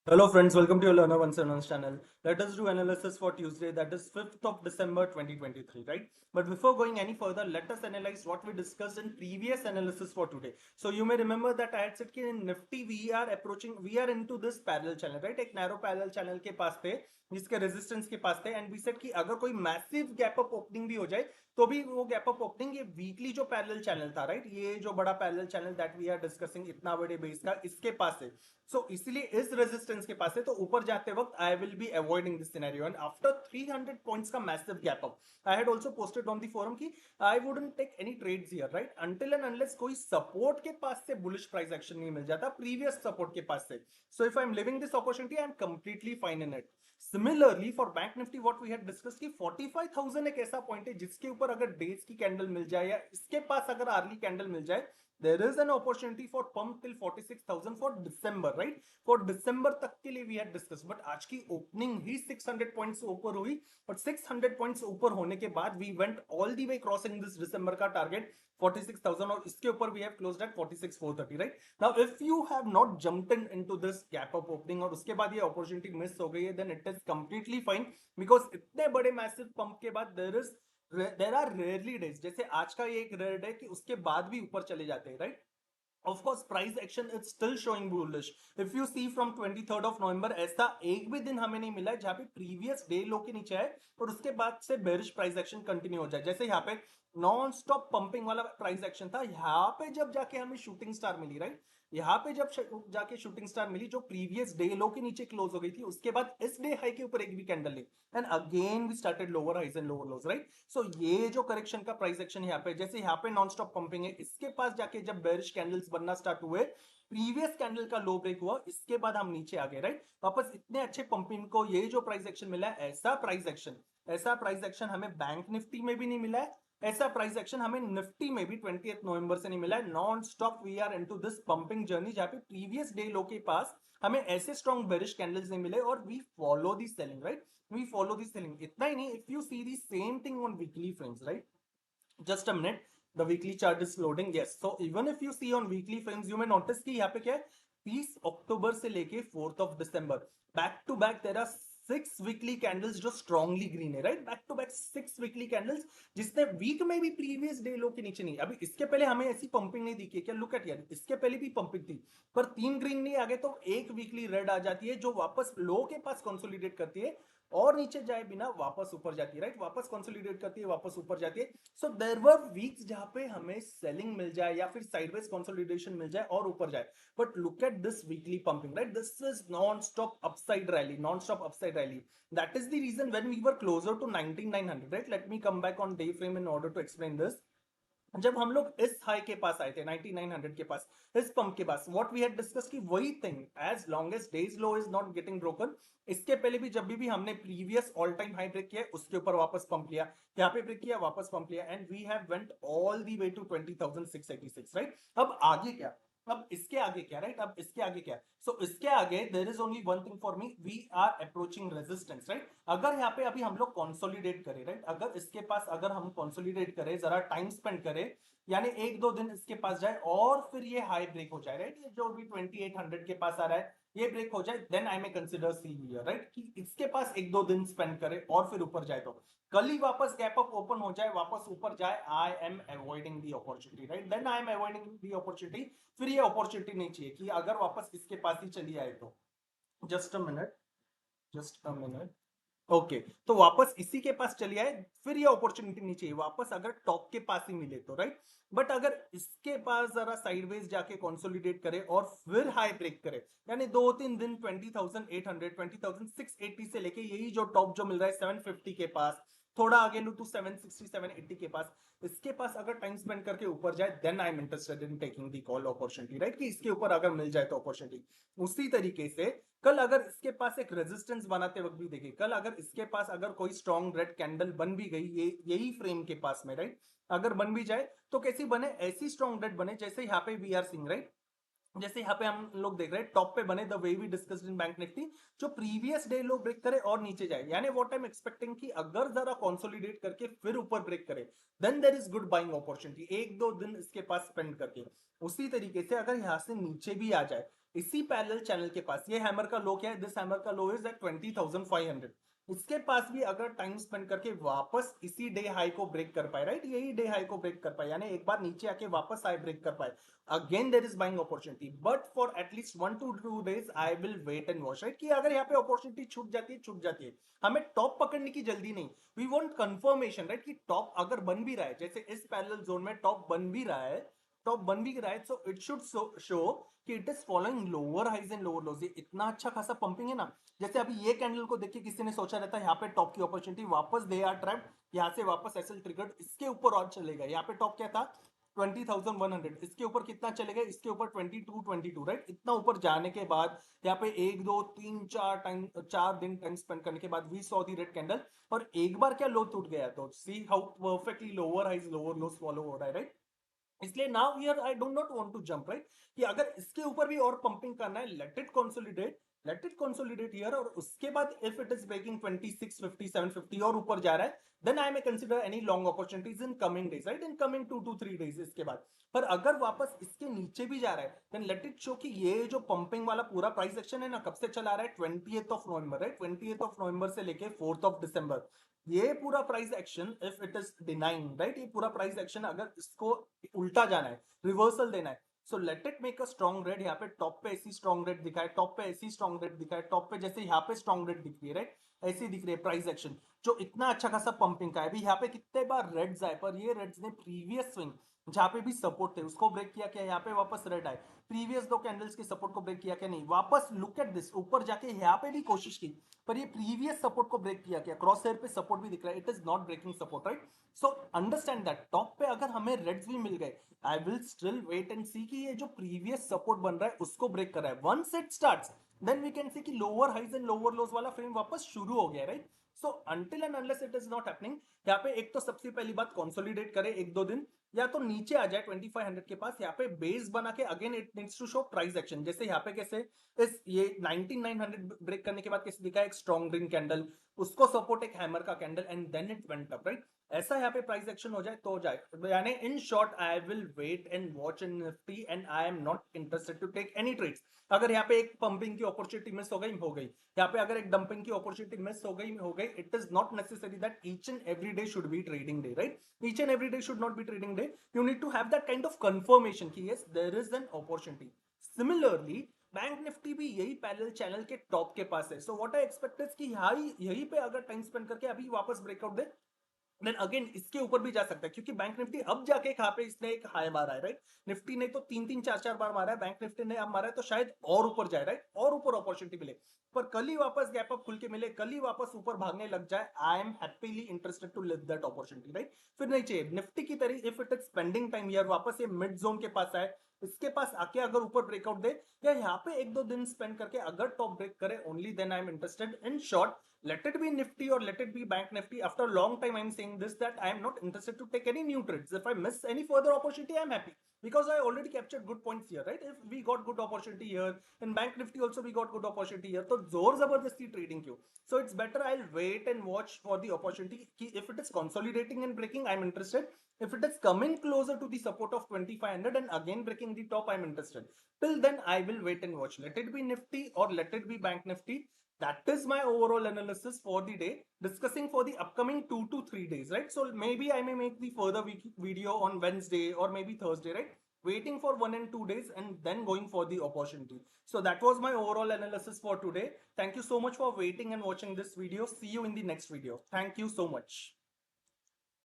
Hello friends, welcome to your Learner 171 channel. Let us do analysis for Tuesday, that is 5th of December 2023, right? But before going any further, let us analyze what we discussed in previous analysis for today. So you may remember that I had said कि in Nifty we are into this parallel channel, right? एक narrow parallel channel के पास थे, जिसके resistance के पास थे, and we said कि अगर कोई massive gap up opening भी हो जाए, तो भी वो gap up opening ये weekly जो parallel channel था, right? ये जो बड़ा parallel channel that we are discussing इतना बड़े base का इसके पास है. सो इसलिए इस रेजिस्टेंस के पास है, तो ऊपर जाते वक्त I will be avoiding this scenario and after 300 points का massive gap up I had also posted on the forum कि I wouldn't take any trades here, right, until and unless कोई सपोर्ट के पास से बुलिश प्राइस एक्शन नहीं मिल जाता previous support के पास से. So if I am living this opportunity I am completely fine in it. Similarly for bank Nifty what we had discuss कि 45,000 एक ऐसा पॉइंट है जिसके ऊपर अगर डेज की कैंडल मिल जाए या इसके पास अगर अर्ली कैंडल मिल जाए, there is an opportunity for pump till 46,000 for December, right? For December तक के लिए we had discussed, but आज की ओपनिंग ही 600 पॉइंट्स ऊपर हुई और 600 पॉइंट्स ऊपर होने के बाद we went all the way crossing this December का टारगेट 46,000 और इसके ऊपर we have closed at 46,430, right? Now if you have not jumped into this gap up opening और उसके बाद ये opportunity मिस हो गई है, then it is completely fine because इतने बड़े massive pump के बाद there are rarely days, जैसे आज का ये एक रेयर डे कि उसके बाद भी ऊपर चले जाते हैं, right. Of course, price action is still showing bullish. If you see from 23rd of November, ऐसा एक भी दिन हमें नहीं मिला है जहां पे प्रीवियस डे लो के नीचे है और उसके बाद से बेरिश प्राइस एक्शन कंटिन्यू हो जाए. जैसे यहाँ पे नॉन स्टॉप पंपिंग वाला प्राइस एक्शन था, यहाँ पे जब जाके हमें शूटिंग स्टार मिली, राइट, यहाँ पे जब जाके शूटिंग स्टार मिली जो प्रीवियस डे लो के नीचे क्लोज हो गई थी, उसके बाद इस डे हाई के ऊपर एक भी कैंडल नहीं, and again we started lower highs and lower lows, right. So ये जो करेक्शन का प्राइस एक्शन यहाँ पे, जैसे यहाँ पे नॉन स्टॉप पंपिंग है, इसके पास जाके जब बेरिश कैंडल्स बनना स्टार्ट हुए, प्रीवियस कैंडल का लो ब्रेक हुआ, इसके बाद हम नीचे आ गए, राइट. वापस इतने अच्छे पंपिंग को ये जो प्राइस एक्शन मिला है, ऐसा प्राइस एक्शन हमें बैंक निफ्टी में भी नहीं मिला है, ऐसा प्राइस एक्शन हमें निफ्टी में भी 20 नवंबर से नहीं मिला है. Non stop we are into this pumping journey जहां पे प्रीवियस डे लो के पास हमें ऐसे स्ट्रॉन्ग बेरिश कैंडल्स नहीं मिले और we follow the selling, right. We follow the selling. इतना ही नहीं, if you see the same thing on weekly frames, right, just a minute, the weekly chart is loading. Yes, so even if you see on weekly frames, you may notice कि यहाँ पे क्या है, 30 अक्टूबर से लेके 4th of December back to back there are 6 weekly candles जो strongly green है, right. Back to back 6 weekly candles जिसने वीक में भी प्रीवियस डे लो के नीचे नहीं. अभी इसके पहले हमें ऐसी पंपिंग नहीं दिखी है क्या, लुक एट यार, इसके पहले भी पंपिंग थी पर 3 ग्रीन नहीं आ गए, तो एक वीकली रेड आ जाती है जो वापस लो के पास कंसोलिडेट करती है और नीचे जाए बिना वापस ऊपर जाती है, राइट. वापस कंसोलिडेट करती है, वापस ऊपर जाती है. सो देयर वर वीक्स जहां पे हमें सेलिंग मिल जाए या फिर साइडवेज कंसोलिडेशन मिल जाए और ऊपर जाए, but look at this weekly pumping, right. This is non stop upside rally, non stop upside rally. That is the reason when we were closer to 19900, right. Let me come back on day frame in order to explain this. जब हम लोग इस high के पास आए थे 9900 के पास, इस pump के पास, व्हाट वी हैड डिस्कस की वही thing, as long as days low is not getting broken. इसके पहले भी जब भी हमने previous all time high break किया उसके ऊपर वापस पंप लिया, यहाँ पे ब्रेक किया वापस पंप लिया, and we have went all the way to 20,686, right. अब आगे क्या, अब इसके आगे क्या, राइट, अब इसके आगे क्या. सो इसके आगे there is only one thing for me, we are approaching resistance, right. अगर यहाँ पे अभी हम लोग कंसोलिडेट करें, राइट, अगर इसके पास अगर हम कंसोलिडेट करें, जरा टाइम स्पेंड करें, यानी एक दो दिन इसके पास जाए और फिर ये हाई ब्रेक हो जाए, राइट, ये जो भी 2800 के पास आ रहा है ये ब्रेक हो जाए, then I may consider see here, right, कि इसके पास एक दो दिन स्पेंड करे और फिर ऊपर जाए, तो कल ही वापस गैप अप ओपन हो जाए, वापस ऊपर जाए, I am avoiding the opportunity, right. Then I am avoiding the opportunity. फिर ये अपॉर्चुनिटी नहीं चाहिए कि अगर वापस इसके पास ही चली आए तो. Just a minute, just a minute. Okay, तो वापस इसी के पास चली आए, फिर ये अपॉर्चुनिटी नहीं चाहिए वापस अगर टॉप के पास ही मिले तो, राइट. बट अगर इसके पास जरा साइडवेज जाके कंसोलिडेट करे और फिर हाई ब्रेक करे, यानी दो तीन दिन 20,800 20,680 से लेके यही जो टॉप जो मिल रहा है 750 के पास, थोड़ा आगे लू टू 760 780 के पास, इसके पास अगर टाइम स्पेंड करके ऊपर जाए, then I am interested in taking the call opportunity, right, कि इसके ऊपर अगर मिल जाए तो अपॉर्चुनिटी. उसी तरीके से कल अगर इसके पास एक रेजिस्टेंस बनाते वक्त भी देखिए, कल अगर इसके पास अगर कोई स्ट्रॉन्ग रेड कैंडल बन भी गई ये यही फ्रेम के पास में, राइट, अगर बन भी जाए तो कैसी बने, ऐसी स्ट्रॉन्ग रेड बने जैसे यहाँ पे वी आर सिंग, राइट, जैसे यहाँ पे हम लोग देख रहे हैं टॉप पे बने, the way we discussed in bank Nifty, जो प्रीवियस डे लो ब्रेक करे और नीचे जाए, यानी व्हाट आई एम एक्सपेक्टिंग कि अगर जरा कंसोलिडेट करके फिर ऊपर ब्रेक करे, then there is good buying opportunity, एक दो दिन इसके पास स्पेंड करके. उसी तरीके से अगर यहाँ से नीचे भी आ जाए, इसी पैरेलल चैनल के पास ये हैमर का लो क्या है, दिस हैमर का लो इज एट 20,500। इसके पास भी अगर टाइम स्पेंड करके वापस इसी डे हाई को ब्रेक कर पाए, राइट, यही डे हाई को ब्रेक कर पाए, यानी एक बार नीचे आके वापस हाई ब्रेक कर पाए, again there is buying opportunity, but for at least 1 to 2 days I will wait and watch, right, कि अगर यहाँ पे अपॉर्चुनिटी छूट जाती है, हमें टॉप पकड़ने की जल्दी नहीं, वी वांट कंफर्मेशन, राइट, कि टॉप अगर बन भी रहा है, जैसे इस पैरेलल जोन में टॉप बन भी रहा है, सो इट शुड शो कि it is following lower highs and lower lows. ये इतना अच्छा खासा पंपिंग है ना, जैसे अभी ये कैंडल को देखिए किसी ने सोचा रहता है यहाँ पे टॉप की अपॉर्चुनिटी, वापस दे आर ट्रैप्ड, यहाँ से वापस एसएल ट्रिगर्ड, इसके ऊपर और चलेगा, यहाँ पे टॉप क्या था 20,100, इसके ऊपर कितना चलेगा, इसके ऊपर 22, राइट, इतना ऊपर जाने के बाद यहाँ पे 1 2 3 4 दिन टाइम स्पेंड करने के बाद we saw the red candle, और एक बार क्या लो टूट गया, तो see how perfectly lower highs lower lows follow हो रहा है, राइट। इसलिए now here I don't not want to jump, right, कि अगर इसके ऊपर भी और पंपिंग करना है, लेट इट कंसोलिडेट हियर, और उसके बाद इफ इट इज ब्रेकिंग 26 50 750 और ऊपर जा रहा है, then I may consider any long opportunities in coming days, right, in coming 2 to 3 days इसके बाद। पर अगर वापस इसके नीचे भी जा रहा है, देन लेट इट शो कि ये जो पंपिंग वाला पूरा प्राइस एक्शन है ना, कब से चला रहा है, 20th of November, right, 20th of November से लेके 4th of December, ये पूरा price action if it is denying, right, ये पूरा प्राइस एक्शन अगर इसको उल्टा जाना है, रिवर्सल देना है, so let it make a strong red, यहाँ पे टॉप पे ऐसी स्ट्रॉन्ग रेड दिखाए, टॉप पे ऐसी स्ट्रॉन्ग रेड दिखाए, टॉप पे जैसे यहाँ पे स्ट्रॉन्ग रेड दिख रही है, राइट, ऐसी दिख रही है प्राइस एक्शन, जो इतना अच्छा खासा पंपिंग का है। अभी यहाँ पे कितने बार रेड्स आए, पर ये रेड्स ने प्रीवियस स्विंग जहां पे भी सपोर्ट थे उसको ब्रेक किया क्या, यहाँ पे वापस रेड आए, प्रीवियस दो कैंडल्स के सपोर्ट को ब्रेक किया क्या, नहीं, वापस लुक एट दिस, ऊपर जाके यहाँ पे भी कोशिश की, पर ये प्रीवियस सपोर्ट को ब्रेक किया क्या, क्रॉस हेयर पे सपोर्ट भी दिख रहा है, it is not breaking support, right. So understand that top पे अगर हमें रेड्स भी मिल गए, I will still wait and see कि ये जो प्रीवियस सपोर्ट बन रहा है उसको ब्रेक कर रहा है, once it starts then we can see कि lower highs and lower lows वाला फ्रेम वापस शुरू हो गया, right. So until and unless it is not happening, यहाँ पे एक तो सबसे पहली बात कंसोलिडेट करे 1 2 दिन, या तो नीचे आ जाए 2500 के पास, यहाँ पे बेस बना के again it needs to show price action, जैसे यहाँ पे कैसे इस ये 19900 ब्रेक करने के बाद कैसे दिखा, एक स्ट्रॉन्ग ग्रीन कैंडल, उसको सपोर्ट एक हैमर का candle, and then it went up, right, ऐसा यहाँ पे प्राइस एक्शन हो जाए तो हो जाए, यानी in short I will wait and watch in Nifty and I am not interested to take any trades. अगर यहाँ पे एक पंपिंग की अपॉर्चुनिटी मिस हो गई, यहाँ पे अगर एक डंपिंग की अपॉर्चुनिटी मिस हो गई, it is not necessary that each and every day should be trading day, right, each and every day should not be trading day, you need to have that kind of confirmation कि yes there is an opportunity. Similarly bank Nifty भी यही parallel channel के top के पास है, so what I expect is कि यही पे अगर टाइम स्पेंड करके अभी वापस ब्रेकआउट दे, देन अगेन इसके ऊपर भी जा सकता है, क्योंकि बैंक निफ्टी अब जाके कहां पे इसने एक हाई मारा है, राइट, निफ्टी ने तो 3 3 4 4 बार मारा है, बैंक निफ्टी ने अब मारा है, तो शायद और ऊपर जाए, राइट, और ऊपर अपॉर्चुनिटी मिले, पर कल ही वापस गैप अप खुल के मिले, कल ही वापस ऊपर भागने लग जाए, I am happily interested to leave that opportunity, right. फिर नहीं चाहिए निफ्टी की तरह if it is spending time यार, वापस ये मिड जोन के पास आए, इसके पास आके अगर ऊपर ब्रेकआउट दे, या यहाँ पे 1 2 दिन स्पेंड करके अगर टॉप ब्रेक करे, only then I am interested. In short, let it be nifty or let it be bank nifty, after a long time I'm saying this, that I am not interested to take any new trades. If I miss any further opportunity, I'm happy, because I already captured good points here, right? If we got good opportunity here in bank nifty also, we got good opportunity here, so zor zabardasti trading kyun? So it's better I'll wait and watch for the opportunity ki if it is consolidating and breaking, I'm interested. If it is coming closer to the support of 2500 and again breaking the top, I'm interested. Till then I will wait and watch, let it be nifty or let it be bank nifty. That is my overall analysis for the day, discussing for the upcoming 2 to 3 days, right? So maybe I may make the further video on Wednesday or maybe Thursday, right, waiting for 1 and 2 days and then going for the opportunity. So that was my overall analysis for today. Thank you so much for waiting and watching this video. See you in the next video. Thank you so much.